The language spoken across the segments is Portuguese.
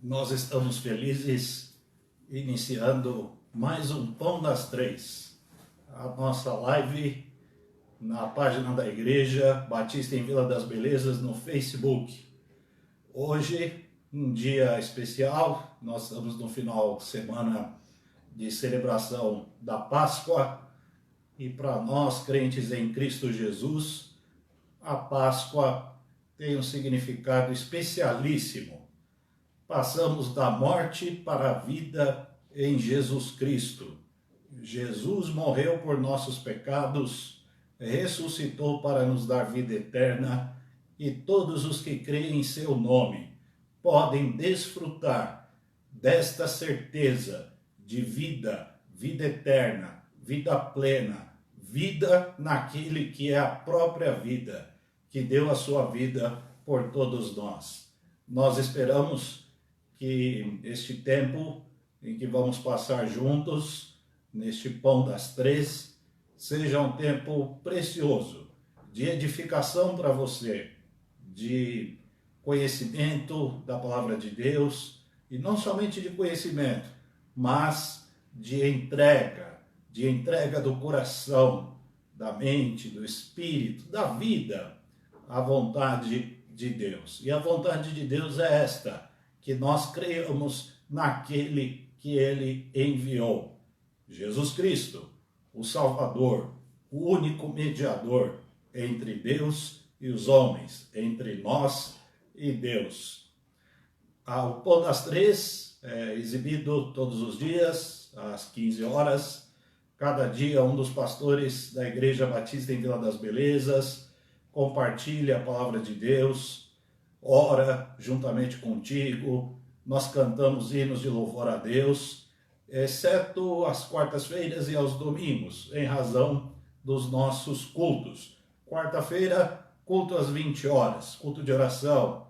Nós estamos felizes iniciando mais um Pão das Três, a nossa live na página da Igreja Batista em Vila das Belezas no Facebook. Hoje, um dia especial, nós estamos no final de semana de celebração da Páscoa e para nós, crentes em Cristo Jesus, a Páscoa tem um significado especialíssimo. Passamos da morte para a vida em Jesus Cristo. Jesus morreu por nossos pecados, ressuscitou para nos dar vida eterna e todos os que creem em seu nome podem desfrutar desta certeza de vida, vida eterna, vida plena, vida naquele que é a própria vida, que deu a sua vida por todos nós. Nós esperamos que este tempo em que vamos passar juntos, neste Pão das Três, seja um tempo precioso, de edificação para você, de conhecimento da Palavra de Deus, e não somente de conhecimento, mas de entrega do coração, da mente, do espírito, da vida, à vontade de Deus. E a vontade de Deus é esta: que nós creiamos naquele que ele enviou. Jesus Cristo, o Salvador, o único mediador entre Deus e os homens, entre nós e Deus. O Pão das Três é exibido todos os dias, às 15 horas. Cada dia um dos pastores da Igreja Batista em Vila das Belezas compartilha a palavra de Deus, ora juntamente contigo, nós cantamos hinos de louvor a Deus, exceto às quartas-feiras e aos domingos, em razão dos nossos cultos. Quarta-feira, culto às 20 horas, culto de oração,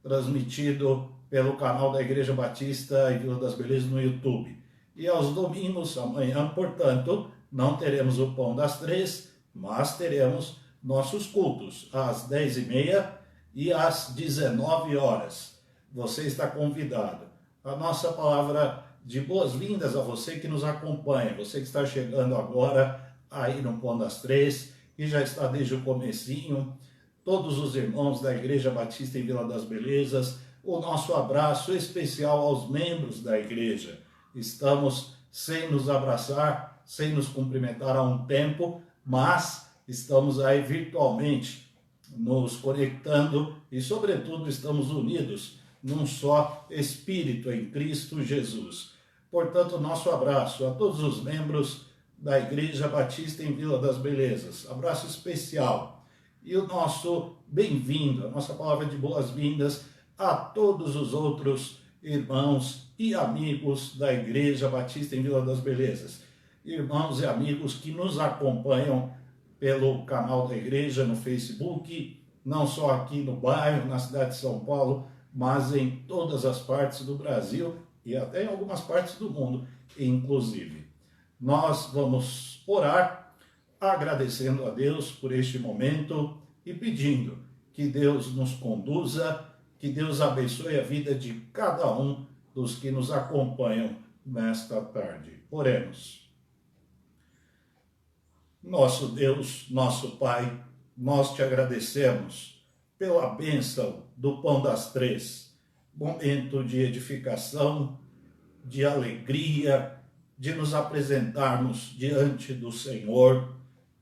transmitido pelo canal da Igreja Batista em Vila das Belezas no YouTube. E aos domingos, amanhã, portanto, não teremos o Pão das Três, mas teremos nossos cultos às 10h30 e às 19 horas. Você está convidado. A nossa palavra de boas-vindas a você que nos acompanha, você que está chegando agora aí no Pão das Três e já está desde o comecinho, todos os irmãos da Igreja Batista em Vila das Belezas, o nosso abraço especial aos membros da igreja. Estamos sem nos abraçar, sem nos cumprimentar há um tempo, mas estamos aí virtualmente nos conectando e, sobretudo, estamos unidos num só Espírito em Cristo Jesus. Portanto, nosso abraço a todos os membros da Igreja Batista em Vila das Belezas. Abraço especial. E o nosso bem-vindo, a nossa palavra de boas-vindas a todos os outros irmãos e amigos da Igreja Batista em Vila das Belezas. Irmãos e amigos que nos acompanham pelo canal da igreja no Facebook, não só aqui no bairro, na cidade de São Paulo, mas em todas as partes do Brasil e até em algumas partes do mundo, inclusive. Nós vamos orar agradecendo a Deus por este momento e pedindo que Deus nos conduza, que Deus abençoe a vida de cada um dos que nos acompanham nesta tarde. Oremos. Nosso Deus, nosso Pai, nós te agradecemos pela bênção do Pão das Três, momento de edificação, de alegria, de nos apresentarmos diante do Senhor,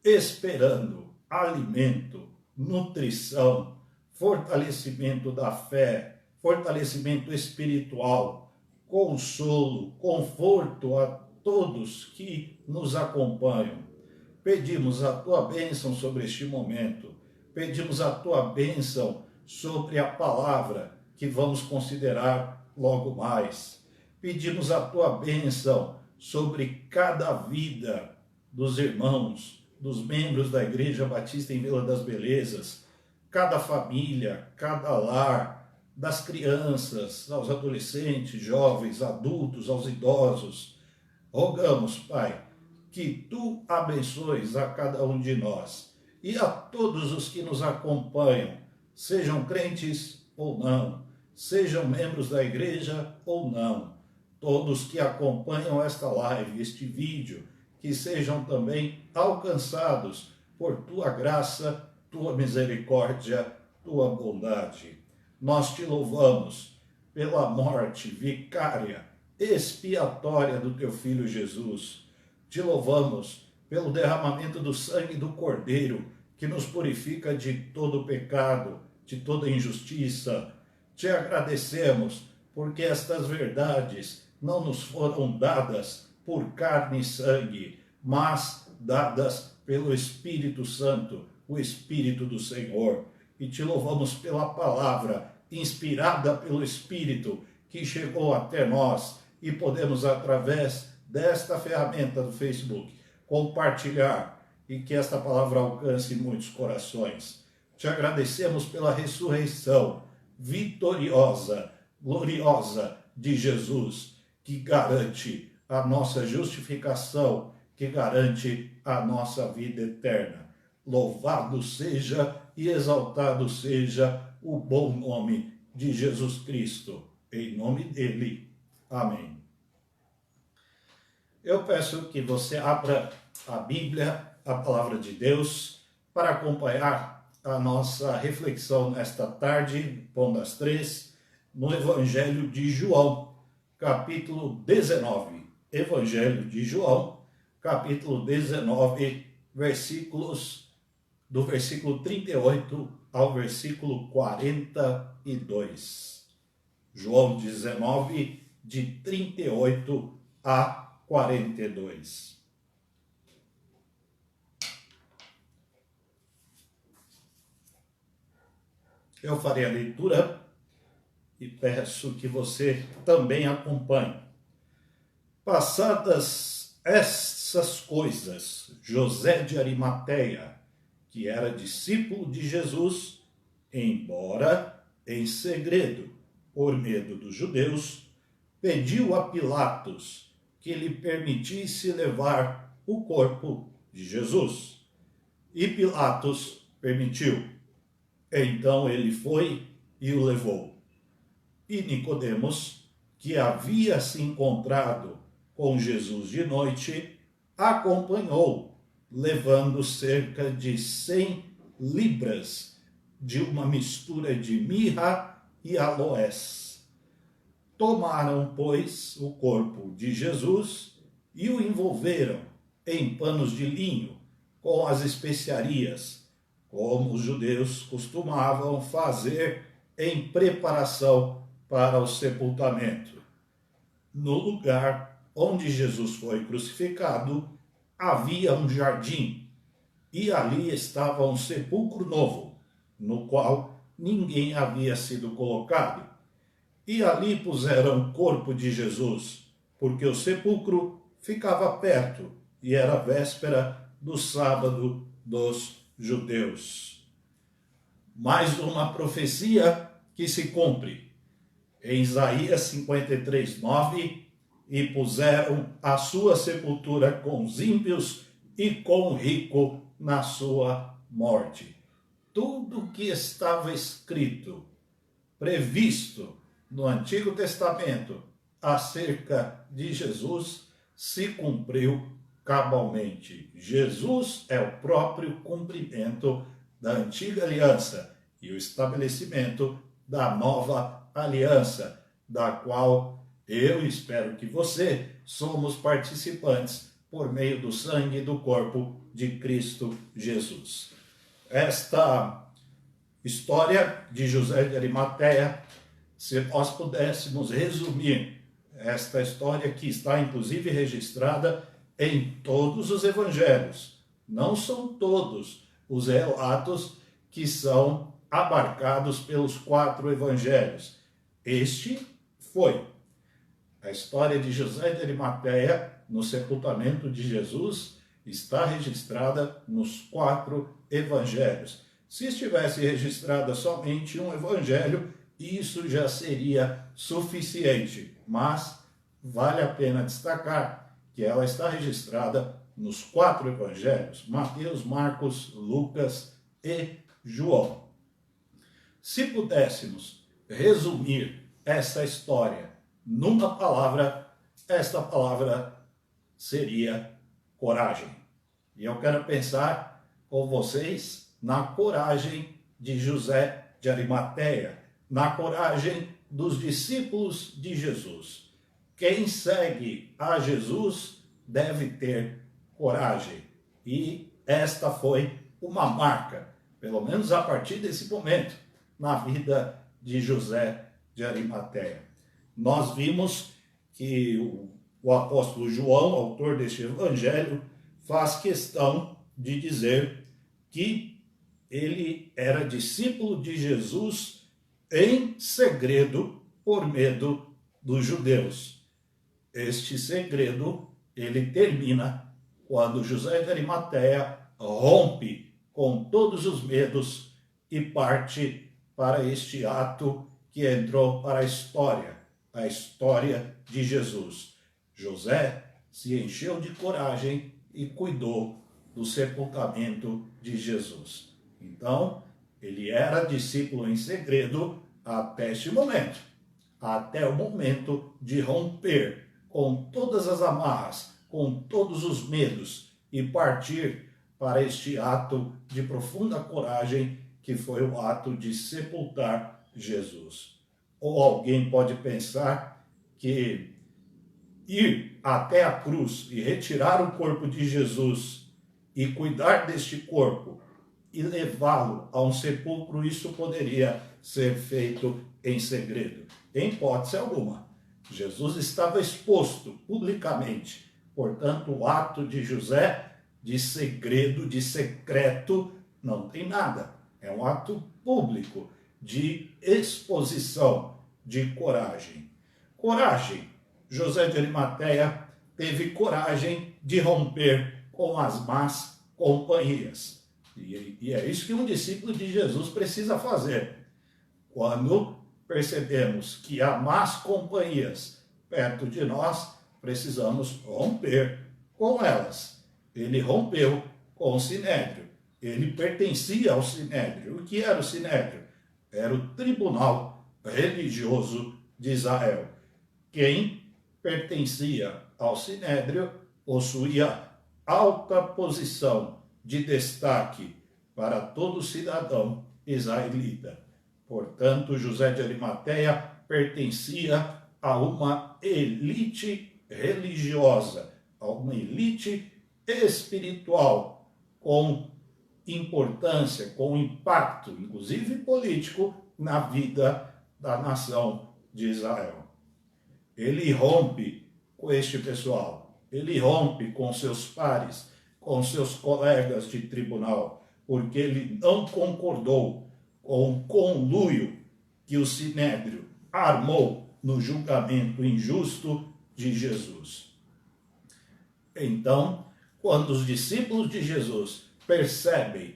esperando alimento, nutrição, fortalecimento da fé, fortalecimento espiritual, consolo, conforto a todos que nos acompanham. Pedimos a tua bênção sobre este momento, pedimos a tua bênção sobre a palavra que vamos considerar logo mais. Pedimos a tua bênção sobre cada vida dos irmãos, dos membros da Igreja Batista em Vila das Belezas, cada família, cada lar, das crianças, aos adolescentes, jovens, adultos, aos idosos. Rogamos, Pai, que tu abençoes a cada um de nós e a todos os que nos acompanham, sejam crentes ou não, sejam membros da igreja ou não, todos que acompanham esta live, este vídeo, que sejam também alcançados por tua graça, tua misericórdia, tua bondade. Nós te louvamos pela morte vicária, expiatória do teu Filho Jesus. Te louvamos pelo derramamento do sangue do Cordeiro, que nos purifica de todo pecado, de toda injustiça. Te agradecemos porque estas verdades não nos foram dadas por carne e sangue, mas dadas pelo Espírito Santo, o Espírito do Senhor. E te louvamos pela palavra inspirada pelo Espírito que chegou até nós e podemos, através desta ferramenta do Facebook, compartilhar e que esta palavra alcance muitos corações. Te agradecemos pela ressurreição vitoriosa, gloriosa de Jesus, que garante a nossa justificação, que garante a nossa vida eterna. Louvado seja e exaltado seja o bom nome de Jesus Cristo. Em nome dele. Amém. Eu peço que você abra a Bíblia, a palavra de Deus, para acompanhar a nossa reflexão nesta tarde, Pão das Três, no Evangelho de João, capítulo 19. Evangelho de João, capítulo 19, do versículo 38 ao versículo 42. João 19, de 38 a 42. Eu farei a leitura e peço que você também acompanhe. Passadas essas coisas, José de Arimateia, que era discípulo de Jesus, embora em segredo, por medo dos judeus, pediu a Pilatos que lhe permitisse levar o corpo de Jesus. E Pilatos permitiu. Então ele foi e o levou. E Nicodemos, que havia se encontrado com Jesus de noite, acompanhou, levando cerca de 100 libras de uma mistura de mirra e aloés. Tomaram, pois, o corpo de Jesus e o envolveram em panos de linho com as especiarias, como os judeus costumavam fazer em preparação para o sepultamento. No lugar onde Jesus foi crucificado, havia um jardim, e ali estava um sepulcro novo, no qual ninguém havia sido colocado. E ali puseram o corpo de Jesus, porque o sepulcro ficava perto, e era véspera do sábado dos judeus. Mais uma profecia que se cumpre. Em Isaías 53, 9, e puseram a sua sepultura com os ímpios e com o rico na sua morte. Tudo que estava escrito, previsto no Antigo Testamento acerca de Jesus, se cumpriu cabalmente. Jesus é o próprio cumprimento da antiga aliança e o estabelecimento da nova aliança, da qual eu espero que você somos participantes por meio do sangue e do corpo de Cristo Jesus. Esta história de José de Arimateia, se nós pudéssemos resumir esta história, que está inclusive registrada em todos os evangelhos. Não são todos os relatos que são abarcados pelos 4 evangelhos. Este foi a história de José de Arimateia no sepultamento de Jesus, está registrada nos 4 evangelhos. Se estivesse registrada somente um evangelho, isso já seria suficiente, mas vale a pena destacar que ela está registrada nos 4 evangelhos, Mateus, Marcos, Lucas e João. Se pudéssemos resumir essa história numa palavra, esta palavra seria coragem. E eu quero pensar com vocês na coragem de José de Arimateia, na coragem dos discípulos de Jesus. Quem segue a Jesus deve ter coragem. E esta foi uma marca, pelo menos a partir desse momento, na vida de José de Arimateia. Nós vimos que o apóstolo João, autor deste evangelho, faz questão de dizer que ele era discípulo de Jesus em segredo por medo dos judeus. Este segredo, ele termina quando José de Arimateia rompe com todos os medos e parte para este ato que entrou para a história de Jesus. José se encheu de coragem e cuidou do sepultamento de Jesus. Então, ele era discípulo em segredo até este momento, até o momento de romper com todas as amarras, com todos os medos e partir para este ato de profunda coragem que foi o ato de sepultar Jesus. Ou alguém pode pensar que ir até a cruz e retirar o corpo de Jesus e cuidar deste corpo e levá-lo a um sepulcro, isso poderia ser feito em segredo. Em hipótese alguma. Jesus estava exposto publicamente. Portanto, o ato de José, de segredo, de secreto, não tem nada. É um ato público, de exposição, de coragem. Coragem. José de Arimateia teve coragem de romper com as más companhias. E é isso que um discípulo de Jesus precisa fazer. Quando percebemos que há más companhias perto de nós, precisamos romper com elas. Ele rompeu com o Sinédrio. Ele pertencia ao Sinédrio. O que era o Sinédrio? Era o tribunal religioso de Israel. Quem pertencia ao Sinédrio possuía alta posição de destaque para todo cidadão israelita. Portanto, José de Arimateia pertencia a uma elite religiosa, a uma elite espiritual, com importância, com impacto, inclusive político, na vida da nação de Israel. Ele rompe com este pessoal, ele rompe com seus pares, com seus colegas de tribunal, porque ele não concordou com o conluio que o Sinédrio armou no julgamento injusto de Jesus. Então, quando os discípulos de Jesus percebem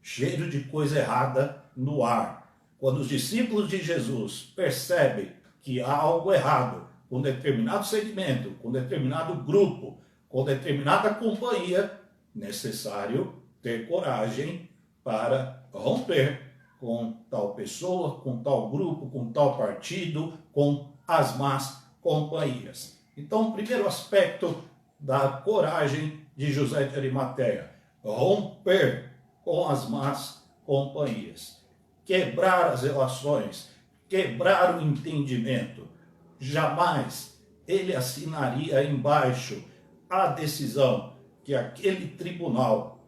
cheiro de coisa errada no ar, quando os discípulos de Jesus percebem que há algo errado com determinado segmento, com determinado grupo, com determinada companhia, necessário ter coragem para romper com tal pessoa, com tal grupo, com tal partido, com as más companhias. Então, o primeiro aspecto da coragem de José de Arimateia, romper com as más companhias, quebrar as relações, quebrar o entendimento. Jamais ele assinaria embaixo a decisão que aquele tribunal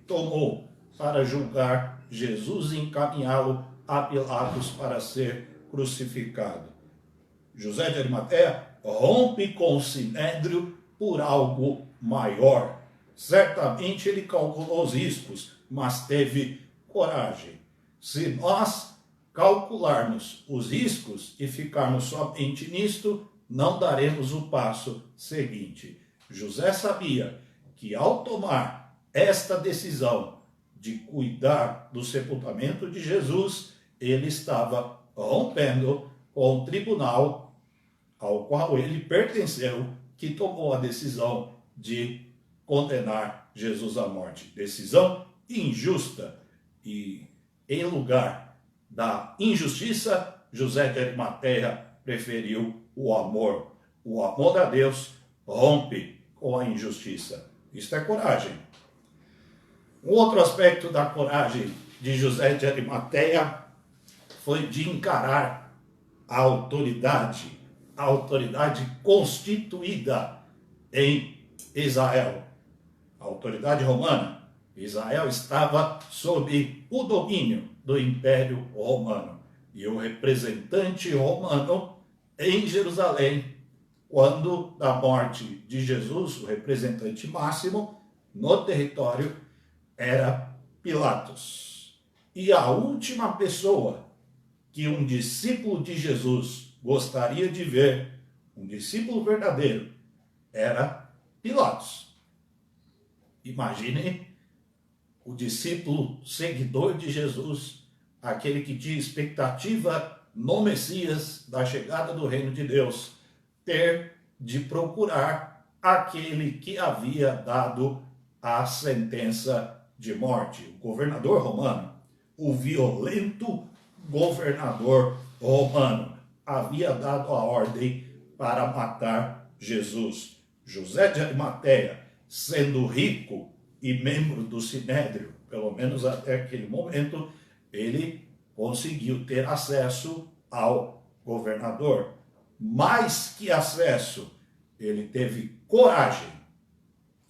tomou para julgar Jesus e encaminhá-lo a Pilatos para ser crucificado. José de Arimateia rompe com o Sinédrio por algo maior. Certamente ele calculou os riscos, mas teve coragem. Se nós calcularmos os riscos e ficarmos somente nisto, não daremos o passo seguinte. José sabia que ao tomar esta decisão de cuidar do sepultamento de Jesus, ele estava rompendo com o tribunal ao qual ele pertenceu, que tomou a decisão de condenar Jesus à morte. Decisão injusta. E em lugar da injustiça, José de Arimateia preferiu o amor. O amor a Deus rompe com a injustiça. Isso é coragem. Um outro aspecto da coragem de José de Arimateia foi de encarar a autoridade constituída em Israel, a autoridade romana. Israel estava sob o domínio do Império Romano. E o representante romano em Jerusalém, quando da morte de Jesus, o representante máximo no território era Pilatos. E a última pessoa que um discípulo de Jesus gostaria de ver, um discípulo verdadeiro, era Pilatos. Imagine o discípulo seguidor de Jesus, aquele que tinha expectativa no Messias, da chegada do reino de Deus, ter de procurar aquele que havia dado a sentença de morte, o governador romano, o violento governador romano, havia dado a ordem para matar Jesus. José de Arimateia, sendo rico e membro do Sinédrio, pelo menos até aquele momento, ele conseguiu ter acesso ao governador. Mais que acesso, ele teve coragem.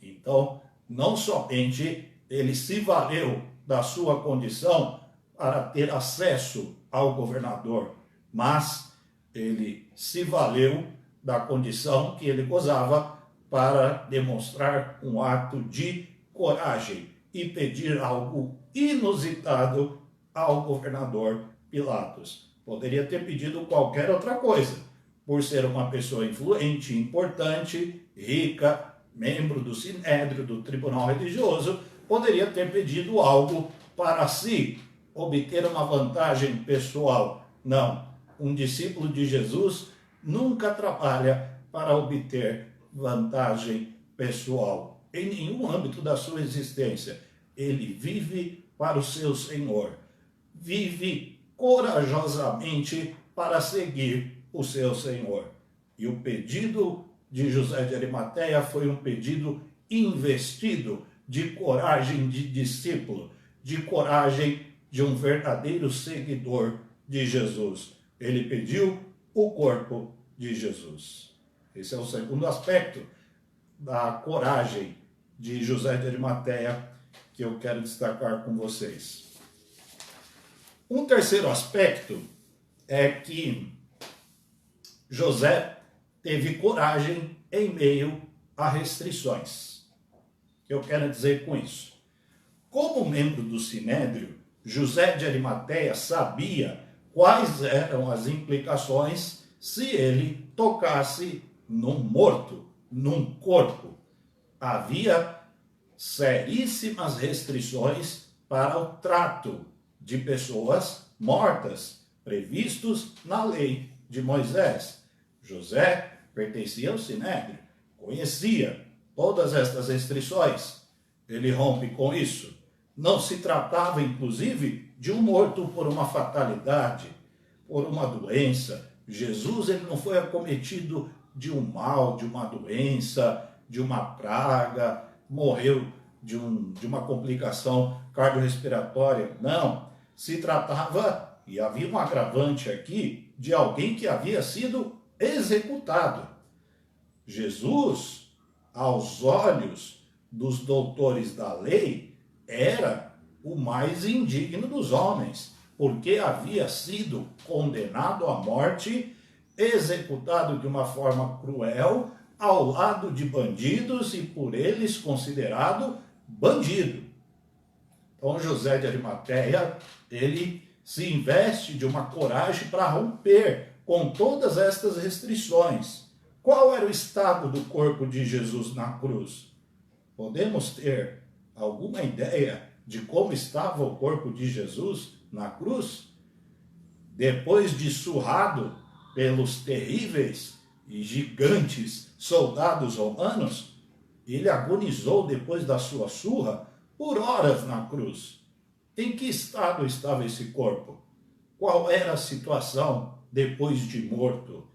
Então, não somente ele se valeu da sua condição para ter acesso ao governador, mas ele se valeu da condição que ele gozava para demonstrar um ato de coragem e pedir algo inusitado ao governador Pilatos. Poderia ter pedido qualquer outra coisa, por ser uma pessoa influente, importante, rica, membro do Sinédrio, do Tribunal Religioso, poderia ter pedido algo para si, obter uma vantagem pessoal. Não, um discípulo de Jesus nunca trabalha para obter vantagem pessoal em nenhum âmbito da sua existência. Ele vive para o seu Senhor, vive corajosamente para seguir o seu Senhor. E o pedido de José de Arimateia foi um pedido investido de coragem de discípulo, de coragem de um verdadeiro seguidor de Jesus. Ele pediu o corpo de Jesus. Esse é o segundo aspecto da coragem de José de Arimateia que eu quero destacar com vocês. Um terceiro aspecto é que José teve coragem em meio a restrições. O que eu quero dizer com isso? Como membro do Sinédrio, José de Arimateia sabia quais eram as implicações se ele tocasse num morto, num corpo. Havia seríssimas restrições para o trato de pessoas mortas, previstos na lei de Moisés. José pertencia ao Sinédrio, conhecia todas estas restrições. Ele rompe com isso. Não se tratava, inclusive, de um morto por uma fatalidade, por uma doença. Jesus ele não foi acometido de um mal, de uma doença, de uma praga, morreu de uma complicação cardiorrespiratória. Não, se tratava, e havia um agravante aqui, de alguém que havia sido executado. Jesus, aos olhos dos doutores da lei, era o mais indigno dos homens, porque havia sido condenado à morte, executado de uma forma cruel, ao lado de bandidos e por eles considerado bandido. Então José de Arimateia, ele se investe de uma coragem para romper com todas estas restrições. Qual era o estado do corpo de Jesus na cruz? Podemos ter alguma ideia de como estava o corpo de Jesus na cruz? Depois de surrado pelos terríveis e gigantes soldados romanos, ele agonizou depois da sua surra por horas na cruz. Em que estado estava esse corpo? qual era a situação depois de morto.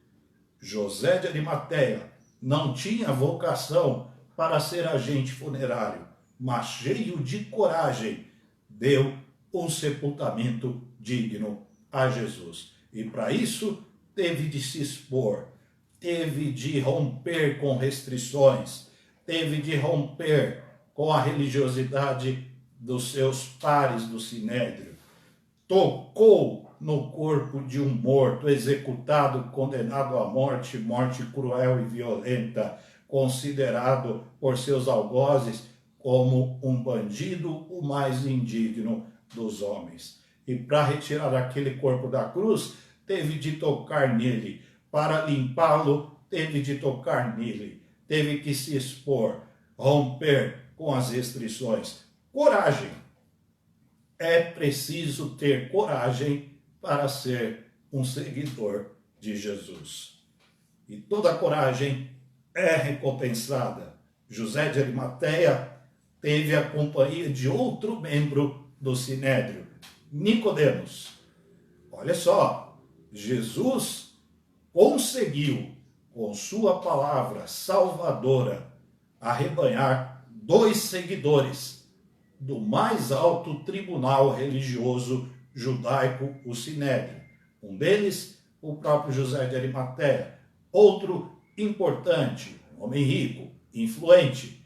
José de Arimateia não tinha vocação para ser agente funerário, mas cheio de coragem, deu um sepultamento digno a Jesus. E para isso teve de se expor, teve de romper com restrições, teve de romper com a religiosidade dos seus pares do Sinédrio. Tocou no corpo de um morto, executado, condenado à morte, morte cruel e violenta, considerado por seus algozes como um bandido, o mais indigno dos homens. E para retirar aquele corpo da cruz, teve de tocar nele. Para limpá-lo, teve de tocar nele. Teve que se expor, romper com as restrições. Coragem. É preciso ter coragem para ser um seguidor de Jesus. E toda coragem é recompensada. José de Arimateia teve a companhia de outro membro do Sinédrio, Nicodemos. Olha só, Jesus conseguiu, com sua palavra salvadora, arrebanhar 2 seguidores do mais alto tribunal religioso judaico, o Sinédrio. Um deles, o próprio José de Arimateia. Outro importante, um homem rico, influente,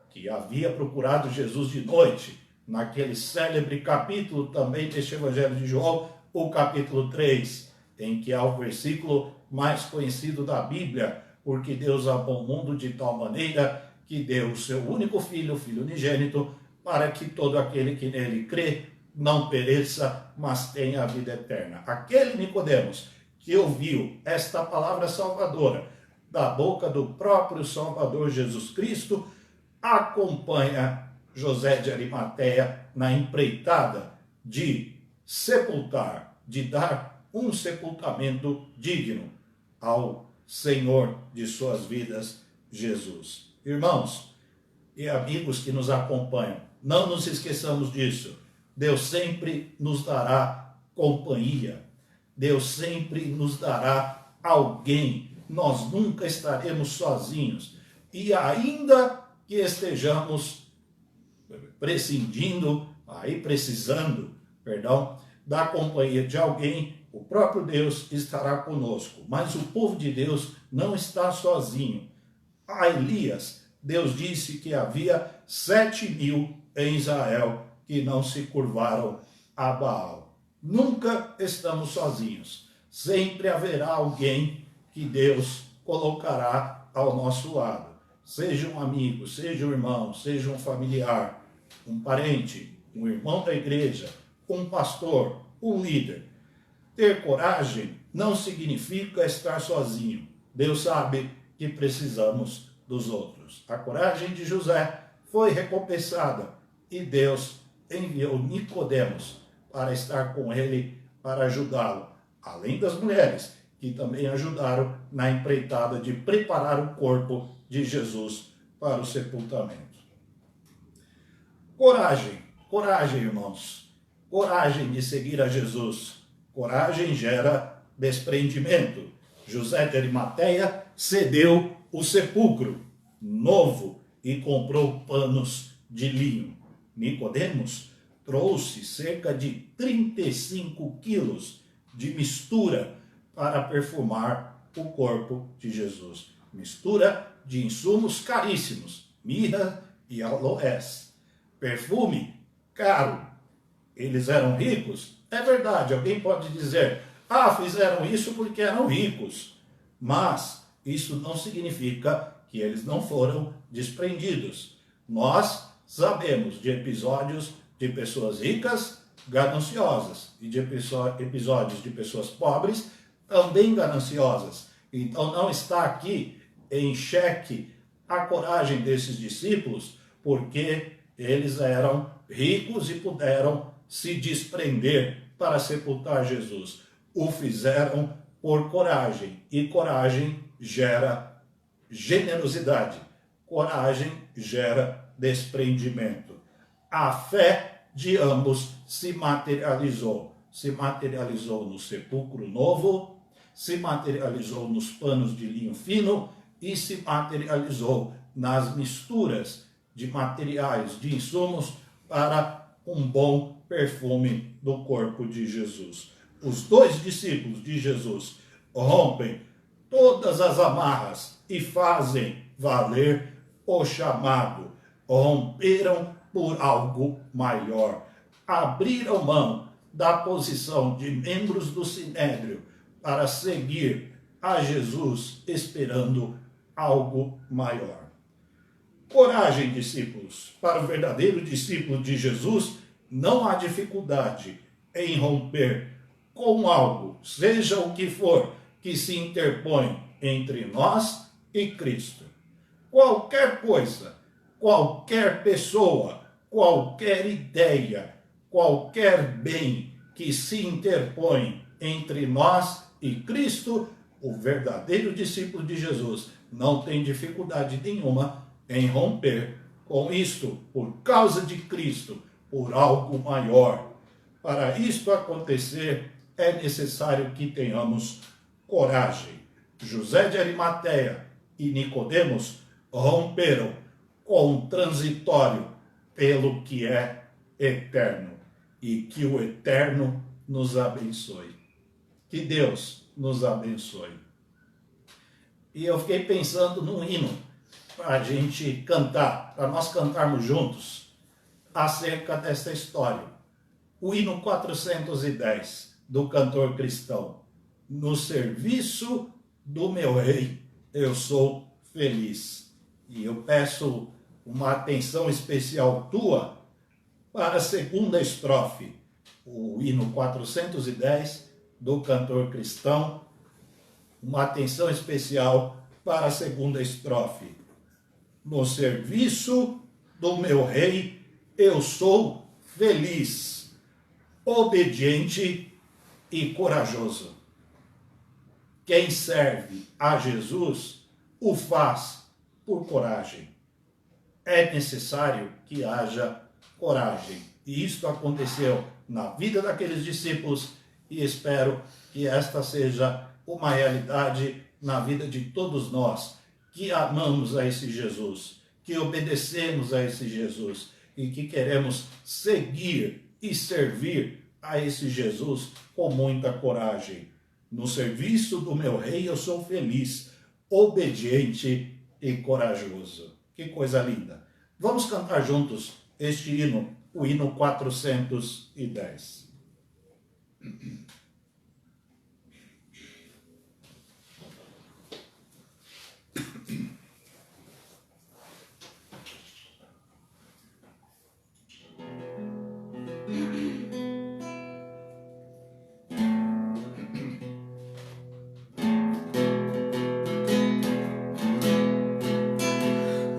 que havia procurado Jesus de noite, naquele célebre capítulo também deste Evangelho de João, o capítulo 3, em que há o versículo mais conhecido da Bíblia, porque Deus amou o mundo de tal maneira que deu o seu único filho, o Filho unigênito, para que todo aquele que nele crê não pereça, mas tenha a vida eterna. Aquele Nicodemos que ouviu esta palavra salvadora da boca do próprio Salvador Jesus Cristo, acompanha José de Arimateia na empreitada de sepultar, de dar um sepultamento digno ao Senhor de suas vidas, Jesus. Irmãos e amigos que nos acompanham, não nos esqueçamos disso. Deus sempre nos dará companhia. Deus sempre nos dará alguém. Nós nunca estaremos sozinhos. E ainda que estejamos precisando, da companhia de alguém, o próprio Deus estará conosco. Mas o povo de Deus não está sozinho. A Elias, Deus disse que havia 7.000 em Israel que não se curvaram a Baal. Nunca estamos sozinhos. Sempre haverá alguém que Deus colocará ao nosso lado. Seja um amigo, seja um irmão, seja um familiar, um parente, um irmão da igreja, um pastor, um líder. Ter coragem não significa estar sozinho. Deus sabe que precisamos dos outros. A coragem de José foi recompensada e Deus enviou Nicodemos para estar com ele, para ajudá-lo, além das mulheres que também ajudaram na empreitada de preparar o corpo de Jesus para o sepultamento. Coragem, irmãos. Coragem de seguir a Jesus. Coragem gera desprendimento. José de Arimateia cedeu o sepulcro novo e comprou panos de linho. Nicodemos trouxe cerca de 35 quilos de mistura para perfumar o corpo de Jesus. Mistura de insumos caríssimos, mirra e aloés. Perfume caro. Eles eram ricos? É verdade, alguém pode dizer, fizeram isso porque eram ricos. Mas isso não significa que eles não foram desprendidos. Nós sabemos de episódios de pessoas ricas, gananciosas, e de episódios de pessoas pobres, também gananciosas. Então não está aqui em xeque a coragem desses discípulos, porque eles eram ricos e puderam se desprender para sepultar Jesus. O fizeram por coragem, e coragem gera generosidade. Coragem gera desprendimento. A fé de ambos se materializou. se materializou no sepulcro novo, se materializou nos panos de linho fino e se materializou nas misturas de materiais, de insumos para um bom perfume do corpo de Jesus. Os dois discípulos de Jesus rompem todas as amarras e fazem valer o chamado. Romperam por algo maior. Abriram mão da posição de membros do Sinédrio para seguir a Jesus, esperando algo maior. Coragem, discípulos. Para o verdadeiro discípulo de Jesus, não há dificuldade em romper com algo, seja o que for, que se interpõe entre nós e Cristo. Qualquer coisa, qualquer pessoa, qualquer ideia, qualquer bem que se interpõe entre nós e Cristo, o verdadeiro discípulo de Jesus não tem dificuldade nenhuma em romper com isto, por causa de Cristo, por algo maior. Para isto acontecer, é necessário que tenhamos coragem. José de Arimateia e Nicodemos romperam com o transitório pelo que é eterno. E que o eterno nos abençoe. Que Deus nos abençoe. E eu fiquei pensando num hino para a gente cantar, para nós cantarmos juntos acerca desta história. O hino 410 do cantor cristão. No serviço do meu rei eu sou feliz. E eu peço uma atenção especial tua para a segunda estrofe, o hino 410 do cantor cristão. Uma atenção especial para a segunda estrofe. No serviço do meu rei eu sou feliz, obediente e corajoso. Quem serve a Jesus o faz por coragem. É necessário que haja coragem. E isto aconteceu na vida daqueles discípulos e espero que esta seja uma realidade na vida de todos nós, que amamos a esse Jesus, que obedecemos a esse Jesus e que queremos seguir e servir a esse Jesus com muita coragem. No serviço do meu rei eu sou feliz, obediente e corajoso. Que coisa linda. Vamos cantar juntos este hino, o hino 410.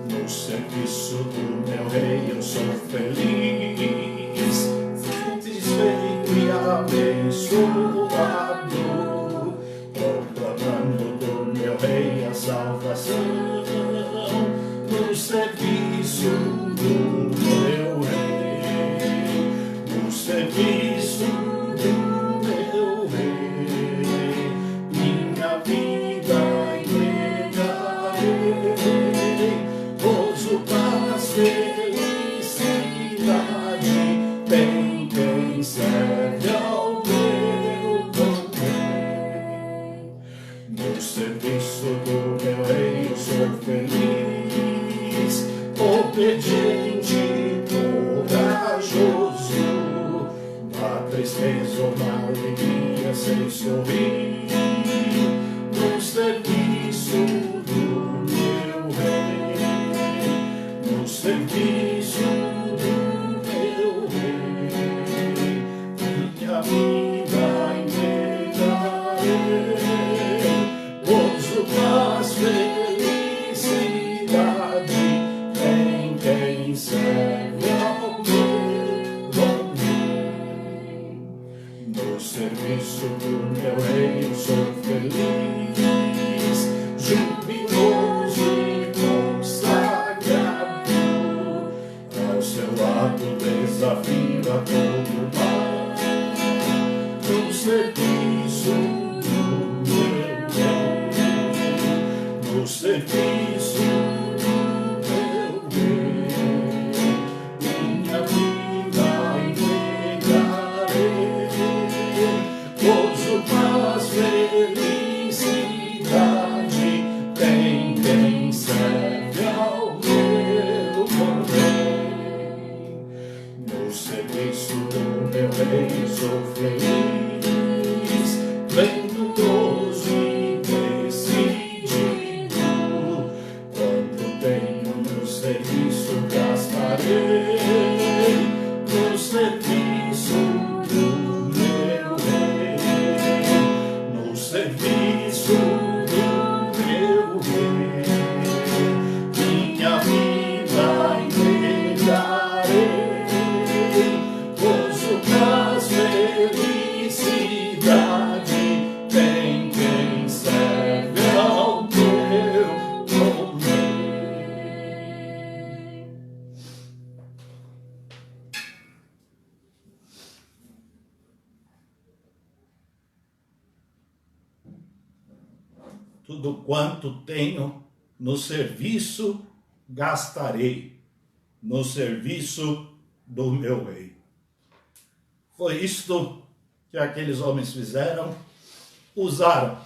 No serviço do meu rei eu sou feliz, satisfeito e abençoado, proclamando do meu rei a salvação. No serviço do meu rei, no serviço do meu rei, minha vida entregarei, gozo, paz, felicidade, tem quem serve ao meu rei. No serviço do meu rei eu sou feliz, obediente e corajoso, na tristeza ou na alegria sem sorrir, no serviço do meu rei, no serviço do meu rei, minha vida entregarei, gozo, paz, felicidade, tem quem serve ao meu rei. No serviço do meu rei eu sou feliz, jubiloso e consagrado, ao seu lado desafio a todo mal, no serviço do meu rei, minha vida entregarei, gozo, paz, felicidade, tem quem serve ao meu Rei. No serviço do meu Rei sou feliz, venturoso e decidido. Quanto tenho no serviço gastarei, no serviço do meu Rei, no serviço do meu Rei, minha vida entregarei, gozo, paz, felicidade, tem quem serve ao teu nome. Tudo quanto tenho no serviço gastarei, no serviço do meu Rei. Foi isto que aqueles homens fizeram, usaram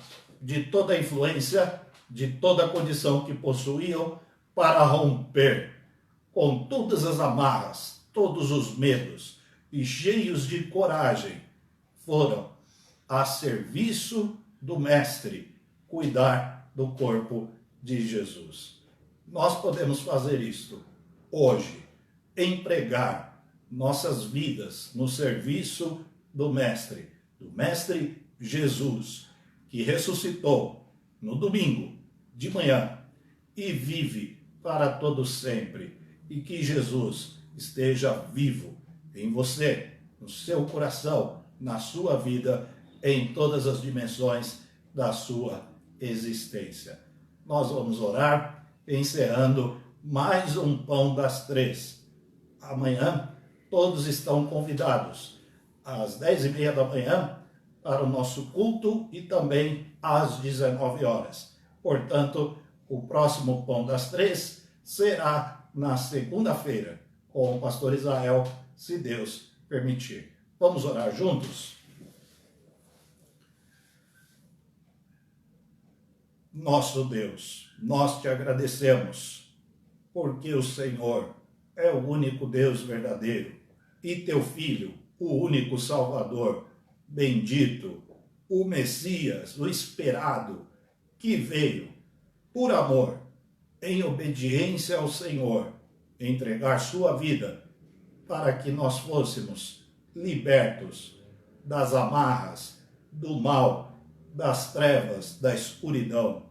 de toda a influência, de toda a condição que possuíam para romper com todas as amarras, todos os medos, e cheios de coragem, foram a serviço do Mestre, cuidar do corpo de Jesus. Nós podemos fazer isto hoje, empregar nossas vidas no serviço do Mestre Jesus, que ressuscitou no domingo de manhã e vive para todo sempre, e que Jesus esteja vivo em você, no seu coração, na sua vida, em todas as dimensões da sua existência. Nós vamos orar, encerrando mais um Pão das Três. Amanhã todos estão convidados às 10h30 da manhã para o nosso culto e também às 19 horas. Portanto, o próximo Pão das Três será na segunda-feira, com o pastor Israel, se Deus permitir. Vamos orar juntos? Nosso Deus, nós te agradecemos, porque o Senhor é o único Deus verdadeiro e teu Filho, o único Salvador, bendito, o Messias, o esperado, que veio por amor, em obediência ao Senhor, entregar sua vida para que nós fôssemos libertos das amarras, do mal, das trevas, da escuridão.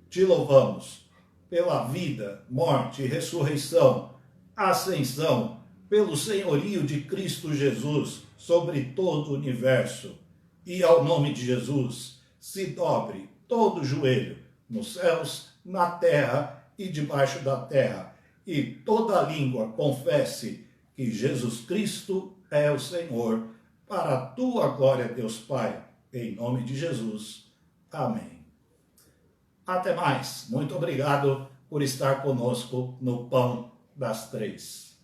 Te louvamos pela vida, morte, ressurreição, ascensão, pelo senhorio de Cristo Jesus sobre todo o universo. E ao nome de Jesus se dobre todo o joelho, nos céus, na terra e debaixo da terra, e toda língua confesse que Jesus Cristo é o Senhor, para a tua glória, Deus Pai, em nome de Jesus. Amém. Até mais. Muito obrigado por estar conosco no Pão das Três.